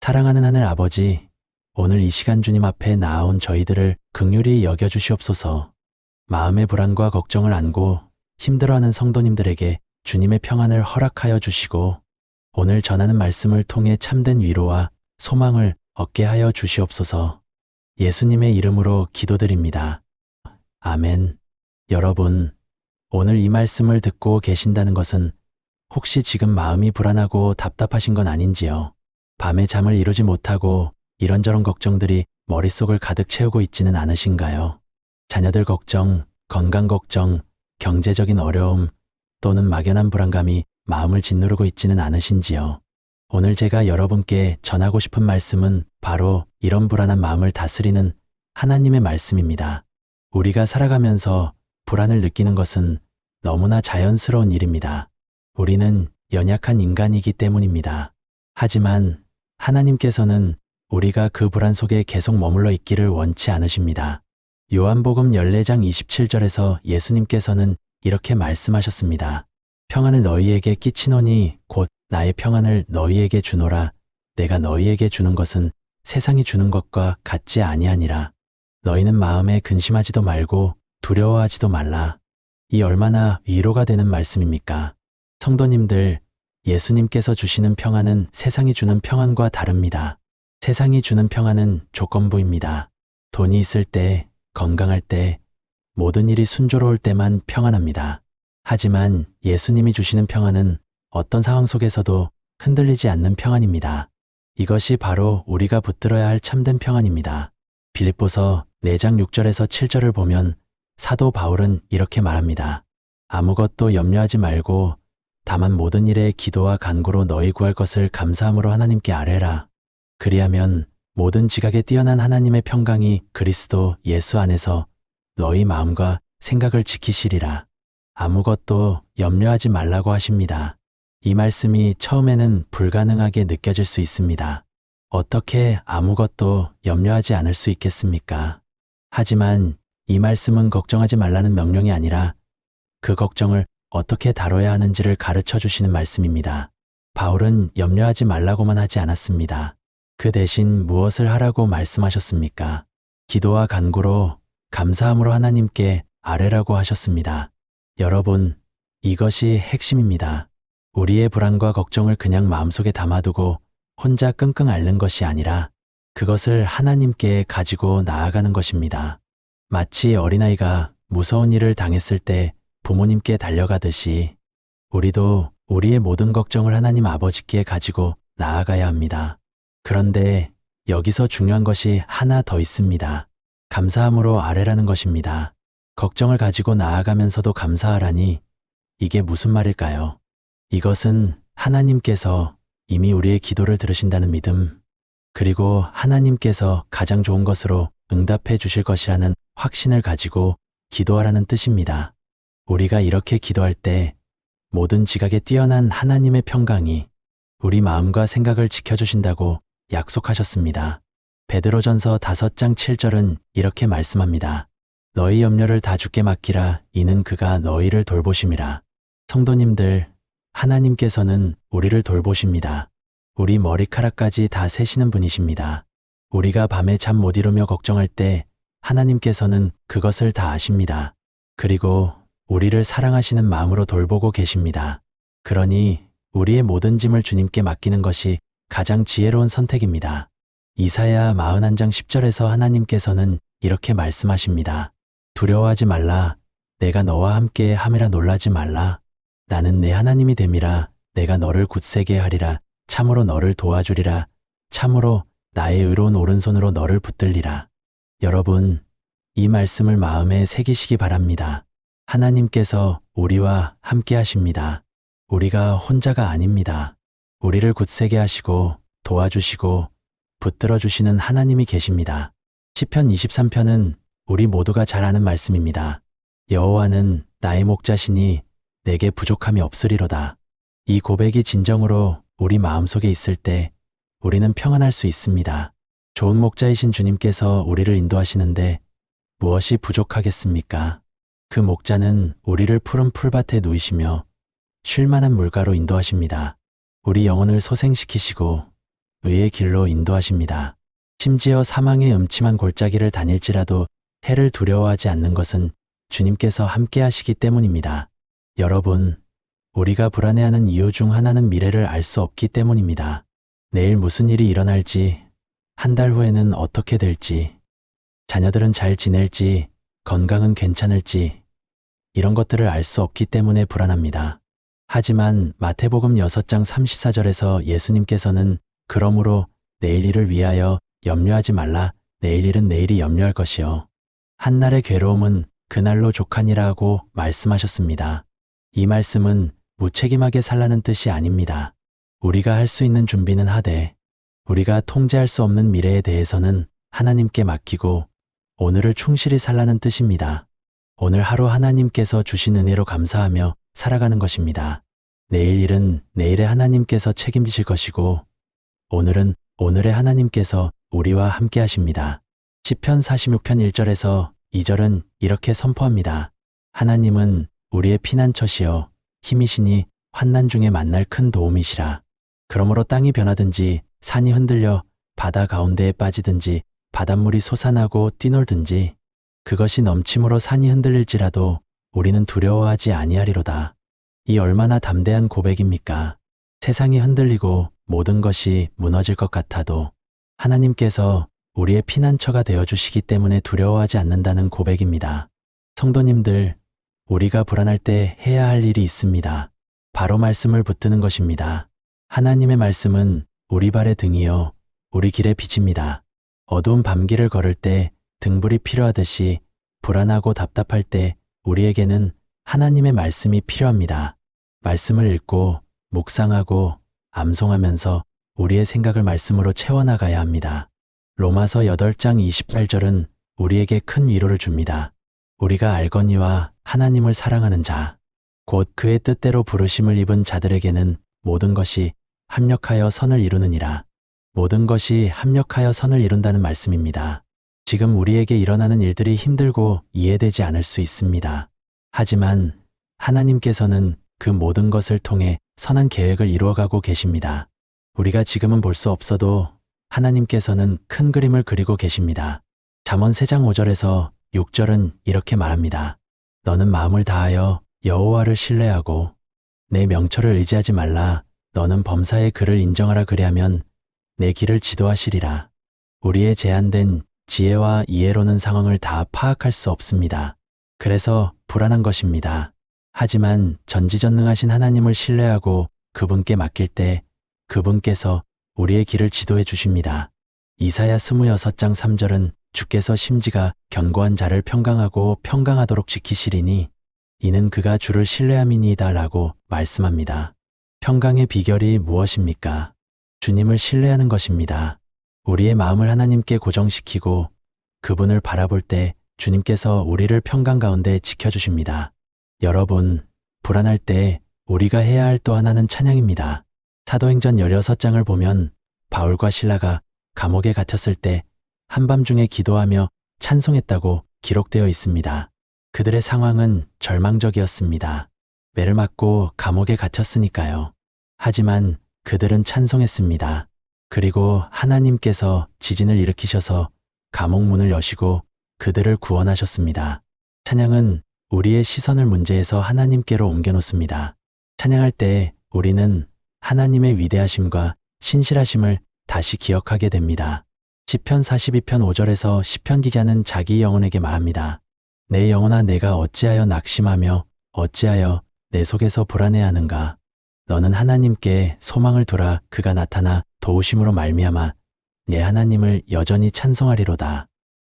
사랑하는 하늘 아버지, 오늘 이 시간 주님 앞에 나아온 저희들을 긍휼히 여겨주시옵소서. 마음의 불안과 걱정을 안고 힘들어하는 성도님들에게 주님의 평안을 허락하여 주시고 오늘 전하는 말씀을 통해 참된 위로와 소망을 얻게 하여 주시옵소서. 예수님의 이름으로 기도드립니다. 아멘. 여러분, 오늘 이 말씀을 듣고 계신다는 것은 혹시 지금 마음이 불안하고 답답하신 건 아닌지요? 밤에 잠을 이루지 못하고 이런저런 걱정들이 머릿속을 가득 채우고 있지는 않으신가요? 자녀들 걱정, 건강 걱정, 경제적인 어려움 또는 막연한 불안감이 마음을 짓누르고 있지는 않으신지요? 오늘 제가 여러분께 전하고 싶은 말씀은 바로 이런 불안한 마음을 다스리는 하나님의 말씀입니다. 우리가 살아가면서 불안을 느끼는 것은 너무나 자연스러운 일입니다. 우리는 연약한 인간이기 때문입니다. 하지만 하나님께서는 우리가 그 불안 속에 계속 머물러 있기를 원치 않으십니다. 요한복음 14장 27절에서 예수님께서는 이렇게 말씀하셨습니다. 평안을 너희에게 끼치노니 곧 나의 평안을 너희에게 주노라. 내가 너희에게 주는 것은 세상이 주는 것과 같지 아니하니라. 너희는 마음에 근심하지도 말고 두려워하지도 말라. 이 얼마나 위로가 되는 말씀입니까? 성도님들, 예수님께서 주시는 평안은 세상이 주는 평안과 다릅니다. 세상이 주는 평안은 조건부입니다. 돈이 있을 때, 건강할 때, 모든 일이 순조로울 때만 평안합니다. 하지만 예수님이 주시는 평안은 어떤 상황 속에서도 흔들리지 않는 평안입니다. 이것이 바로 우리가 붙들어야 할 참된 평안입니다. 빌립보서 4장 6절에서 7절을 보면 사도 바울은 이렇게 말합니다. 아무것도 염려하지 말고 다만 모든 일에 기도와 간구로 너희 구할 것을 감사함으로 하나님께 아뢰라. 그리하면 모든 지각에 뛰어난 하나님의 평강이 그리스도 예수 안에서 너희 마음과 생각을 지키시리라. 아무것도 염려하지 말라고 하십니다. 이 말씀이 처음에는 불가능하게 느껴질 수 있습니다. 어떻게 아무것도 염려하지 않을 수 있겠습니까? 하지만 이 말씀은 걱정하지 말라는 명령이 아니라 그 걱정을 어떻게 다뤄야 하는지를 가르쳐 주시는 말씀입니다. 바울은 염려하지 말라고만 하지 않았습니다. 그 대신 무엇을 하라고 말씀하셨습니까? 기도와 간구로 감사함으로 하나님께 아뢰라고 하셨습니다. 여러분, 이것이 핵심입니다. 우리의 불안과 걱정을 그냥 마음속에 담아두고 혼자 끙끙 앓는 것이 아니라 그것을 하나님께 가지고 나아가는 것입니다. 마치 어린아이가 무서운 일을 당했을 때 부모님께 달려가듯이 우리도 우리의 모든 걱정을 하나님 아버지께 가지고 나아가야 합니다. 그런데 여기서 중요한 것이 하나 더 있습니다. 감사함으로 아뢰라는 것입니다. 걱정을 가지고 나아가면서도 감사하라니 이게 무슨 말일까요? 이것은 하나님께서 이미 우리의 기도를 들으신다는 믿음, 그리고 하나님께서 가장 좋은 것으로 응답해 주실 것이라는 확신을 가지고 기도하라는 뜻입니다. 우리가 이렇게 기도할 때 모든 지각에 뛰어난 하나님의 평강이 우리 마음과 생각을 지켜주신다고 약속하셨습니다. 베드로전서 5장 7절은 이렇게 말씀합니다. 너희 염려를 다 주께 맡기라. 이는 그가 너희를 돌보심이라. 성도님들, 하나님께서는 우리를 돌보십니다. 우리 머리카락까지 다 세시는 분이십니다. 우리가 밤에 잠 못 이루며 걱정할 때 하나님께서는 그것을 다 아십니다. 그리고 우리를 사랑하시는 마음으로 돌보고 계십니다. 그러니 우리의 모든 짐을 주님께 맡기는 것이 가장 지혜로운 선택입니다. 이사야 41장 10절에서 하나님께서는 이렇게 말씀하십니다. 두려워하지 말라. 내가 너와 함께 함이라. 놀라지 말라. 나는 내 하나님이 됨이라. 내가 너를 굳세게 하리라. 참으로 너를 도와주리라. 참으로 나의 의로운 오른손으로 너를 붙들리라. 여러분, 이 말씀을 마음에 새기시기 바랍니다. 하나님께서 우리와 함께 하십니다. 우리가 혼자가 아닙니다. 우리를 굳세게 하시고 도와주시고 붙들어 주시는 하나님이 계십니다. 시편 23편은 우리 모두가 잘 아는 말씀입니다. 여호와는 나의 목자시니 내게 부족함이 없으리로다. 이 고백이 진정으로 우리 마음속에 있을 때 우리는 평안할 수 있습니다. 좋은 목자이신 주님께서 우리를 인도하시는데 무엇이 부족하겠습니까? 그 목자는 우리를 푸른 풀밭에 누이시며 쉴만한 물가로 인도하십니다. 우리 영혼을 소생시키시고 의의 길로 인도하십니다. 심지어 사망의 음침한 골짜기를 다닐지라도 해를 두려워하지 않는 것은 주님께서 함께 하시기 때문입니다. 여러분, 우리가 불안해하는 이유 중 하나는 미래를 알 수 없기 때문입니다. 내일 무슨 일이 일어날지, 한 달 후에는 어떻게 될지, 자녀들은 잘 지낼지, 건강은 괜찮을지, 이런 것들을 알 수 없기 때문에 불안합니다. 하지만 마태복음 6장 34절에서 예수님께서는 그러므로 내일 일을 위하여 염려하지 말라. 내일 일은 내일이 염려할 것이요 한날의 괴로움은 그날로 족하니라 하고 말씀하셨습니다. 이 말씀은 무책임하게 살라는 뜻이 아닙니다. 우리가 할 수 있는 준비는 하되 우리가 통제할 수 없는 미래에 대해서는 하나님께 맡기고 오늘을 충실히 살라는 뜻입니다. 오늘 하루 하나님께서 주신 은혜로 감사하며 살아가는 것입니다. 내일 일은 내일의 하나님께서 책임지실 것이고 오늘은 오늘의 하나님께서 우리와 함께 하십니다. 시편 46편 1절에서 2절은 이렇게 선포합니다. 하나님은 우리의 피난처시여 힘이시니 환난 중에 만날 큰 도움이시라. 그러므로 땅이 변하든지 산이 흔들려 바다 가운데에 빠지든지 바닷물이 솟아나고 뛰놀든지 그것이 넘침으로 산이 흔들릴지라도 우리는 두려워하지 아니하리로다. 이 얼마나 담대한 고백입니까? 세상이 흔들리고 모든 것이 무너질 것 같아도 하나님께서 우리의 피난처가 되어주시기 때문에 두려워하지 않는다는 고백입니다. 성도님들, 우리가 불안할 때 해야 할 일이 있습니다. 바로 말씀을 붙드는 것입니다. 하나님의 말씀은 우리 발의 등이요 우리 길의 빛입니다. 어두운 밤길을 걸을 때 등불이 필요하듯이 불안하고 답답할 때 우리에게는 하나님의 말씀이 필요합니다. 말씀을 읽고 묵상하고 암송하면서 우리의 생각을 말씀으로 채워나가야 합니다. 로마서 8장 28절은 우리에게 큰 위로를 줍니다. 우리가 알거니와 하나님을 사랑하는 자, 곧 그의 뜻대로 부르심을 입은 자들에게는 모든 것이 합력하여 선을 이루느니라. 모든 것이 합력하여 선을 이룬다는 말씀입니다. 지금 우리에게 일어나는 일들이 힘들고 이해되지 않을 수 있습니다. 하지만 하나님께서는 그 모든 것을 통해 선한 계획을 이루어가고 계십니다. 우리가 지금은 볼 수 없어도 하나님께서는 큰 그림을 그리고 계십니다. 잠언 3장 5절에서 6절은 이렇게 말합니다. 너는 마음을 다하여 여호와를 신뢰하고 내 명철을 의지하지 말라. 너는 범사의 그를 인정하라. 그리하면 내 길을 지도하시리라. 우리의 제한된 지혜와 이해로는 상황을 다 파악할 수 없습니다. 그래서 불안한 것입니다. 하지만 전지전능하신 하나님을 신뢰하고 그분께 맡길 때 그분께서 우리의 길을 지도해 주십니다. 이사야 26장 3절은 주께서 심지가 견고한 자를 평강하고 평강하도록 지키시리니 이는 그가 주를 신뢰함이니이다 라고 말씀합니다. 평강의 비결이 무엇입니까? 주님을 신뢰하는 것입니다. 우리의 마음을 하나님께 고정시키고 그분을 바라볼 때 주님께서 우리를 평강 가운데 지켜주십니다. 여러분, 불안할 때 우리가 해야 할 또 하나는 찬양입니다. 사도행전 16장을 보면 바울과 실라가 감옥에 갇혔을 때 한밤중에 기도하며 찬송했다고 기록되어 있습니다. 그들의 상황은 절망적이었습니다. 매를 맞고 감옥에 갇혔으니까요. 하지만 그들은 찬송했습니다. 그리고 하나님께서 지진을 일으키셔서 감옥 문을 여시고 그들을 구원하셨습니다. 찬양은 우리의 시선을 문제에서 하나님께로 옮겨놓습니다. 찬양할 때 우리는 하나님의 위대하심과 신실하심을 다시 기억하게 됩니다. 시편 42편 5절에서 시편 기자는 자기 영혼에게 말합니다. 내 영혼아 내가 어찌하여 낙심하며 어찌하여 내 속에서 불안해하는가. 너는 하나님께 소망을 두라. 그가 나타나 도우심으로 말미암아 내 하나님을 여전히 찬송하리로다.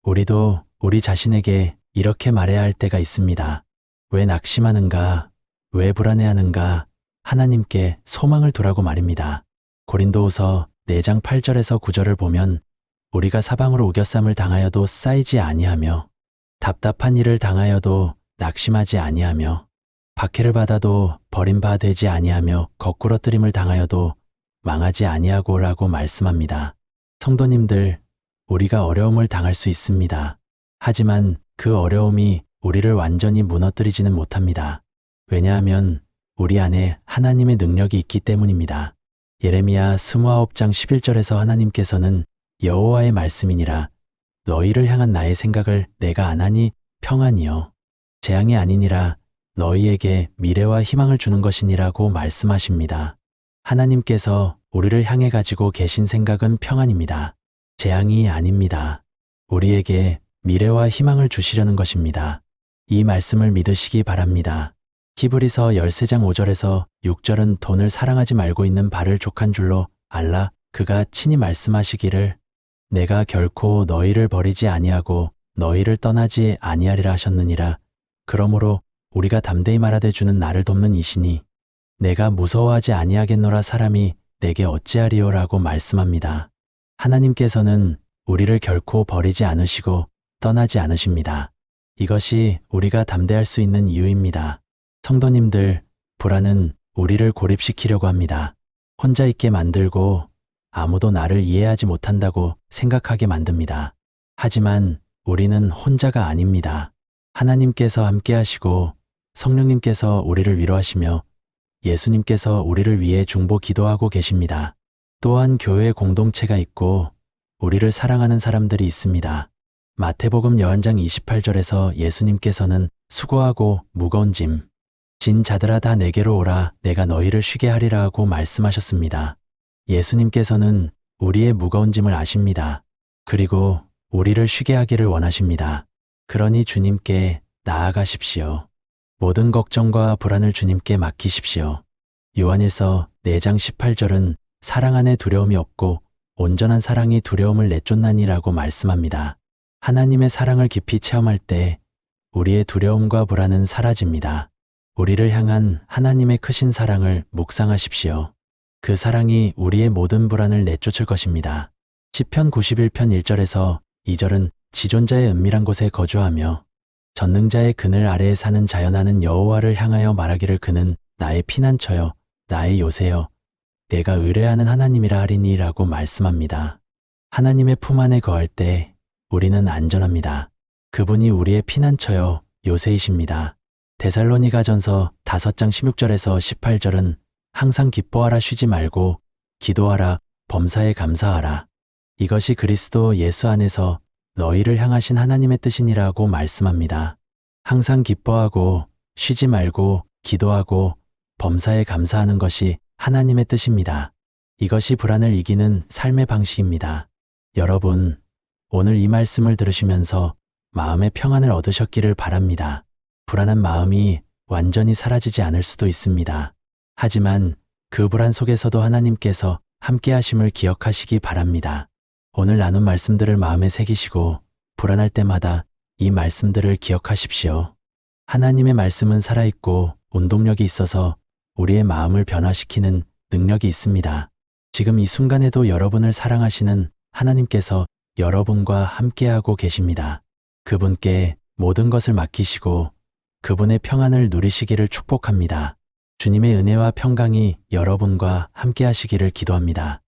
우리도 우리 자신에게 이렇게 말해야 할 때가 있습니다. 왜 낙심하는가? 왜 불안해하는가? 하나님께 소망을 두라고 말입니다. 고린도후서 4장 8절에서 9절을 보면 우리가 사방으로 우겨쌈을 당하여도 쌓이지 아니하며 답답한 일을 당하여도 낙심하지 아니하며 박해를 받아도 버림바 되지 아니하며 거꾸러뜨림을 당하여도 망하지 아니하고라고 말씀합니다. 성도님들, 우리가 어려움을 당할 수 있습니다. 하지만 그 어려움이 우리를 완전히 무너뜨리지는 못합니다. 왜냐하면 우리 안에 하나님의 능력이 있기 때문입니다. 예레미야 29장 11절에서 하나님께서는 여호와의 말씀이니라 너희를 향한 나의 생각을 내가 아나니 평안이요 재앙이 아니니라 너희에게 미래와 희망을 주는 것이니라고 말씀하십니다. 하나님께서 우리를 향해 가지고 계신 생각은 평안입니다. 재앙이 아닙니다. 우리에게 미래와 희망을 주시려는 것입니다. 이 말씀을 믿으시기 바랍니다. 히브리서 13장 5절에서 6절은 돈을 사랑하지 말고 있는 바를 족한 줄로 알라 그가 친히 말씀하시기를 내가 결코 너희를 버리지 아니하고 너희를 떠나지 아니하리라 하셨느니라. 그러므로 우리가 담대히 말하되 주는 나를 돕는 이시니 내가 무서워하지 아니하겠노라 사람이 내게 어찌하리요라고 말씀합니다. 하나님께서는 우리를 결코 버리지 않으시고 떠나지 않으십니다. 이것이 우리가 담대할 수 있는 이유입니다. 성도님들, 불안은 우리를 고립시키려고 합니다. 혼자 있게 만들고 아무도 나를 이해하지 못한다고 생각하게 만듭니다. 하지만 우리는 혼자가 아닙니다. 하나님께서 함께 하시고 성령님께서 우리를 위로하시며 예수님께서 우리를 위해 중보 기도하고 계십니다. 또한 교회 공동체가 있고 우리를 사랑하는 사람들이 있습니다. 마태복음 요한장 28절에서 예수님께서는 수고하고 무거운 짐, 진 자들아 다 내게로 오라 내가 너희를 쉬게 하리라 하고 말씀하셨습니다. 예수님께서는 우리의 무거운 짐을 아십니다. 그리고 우리를 쉬게 하기를 원하십니다. 그러니 주님께 나아가십시오. 모든 걱정과 불안을 주님께 맡기십시오. 요한일서 4장 18절은 사랑 안에 두려움이 없고 온전한 사랑이 두려움을 내쫓나니라고 말씀합니다. 하나님의 사랑을 깊이 체험할 때 우리의 두려움과 불안은 사라집니다. 우리를 향한 하나님의 크신 사랑을 묵상하십시오. 그 사랑이 우리의 모든 불안을 내쫓을 것입니다. 시편 91편 1절에서 2절은 지존자의 은밀한 곳에 거주하며 전능자의 그늘 아래에 사는 자연하는 여호와를 향하여 말하기를 그는 나의 피난처여 나의 요새여 내가 의뢰하는 하나님이라 하리니라고 말씀합니다. 하나님의 품 안에 거할 때 우리는 안전합니다. 그분이 우리의 피난처여 요새이십니다. 데살로니가전서 5장 16절에서 18절은 항상 기뻐하라 쉬지 말고 기도하라 범사에 감사하라. 이것이 그리스도 예수 안에서 너희를 향하신 하나님의 뜻이니라고 말씀합니다. 항상 기뻐하고 쉬지 말고 기도하고 범사에 감사하는 것이 하나님의 뜻입니다. 이것이 불안을 이기는 삶의 방식입니다. 여러분, 오늘 이 말씀을 들으시면서 마음의 평안을 얻으셨기를 바랍니다. 불안한 마음이 완전히 사라지지 않을 수도 있습니다. 하지만 그 불안 속에서도 하나님께서 함께 하심을 기억하시기 바랍니다. 오늘 나눈 말씀들을 마음에 새기시고 불안할 때마다 이 말씀들을 기억하십시오. 하나님의 말씀은 살아있고 운동력이 있어서 우리의 마음을 변화시키는 능력이 있습니다. 지금 이 순간에도 여러분을 사랑하시는 하나님께서 여러분과 함께하고 계십니다. 그분께 모든 것을 맡기시고 그분의 평안을 누리시기를 축복합니다. 주님의 은혜와 평강이 여러분과 함께하시기를 기도합니다.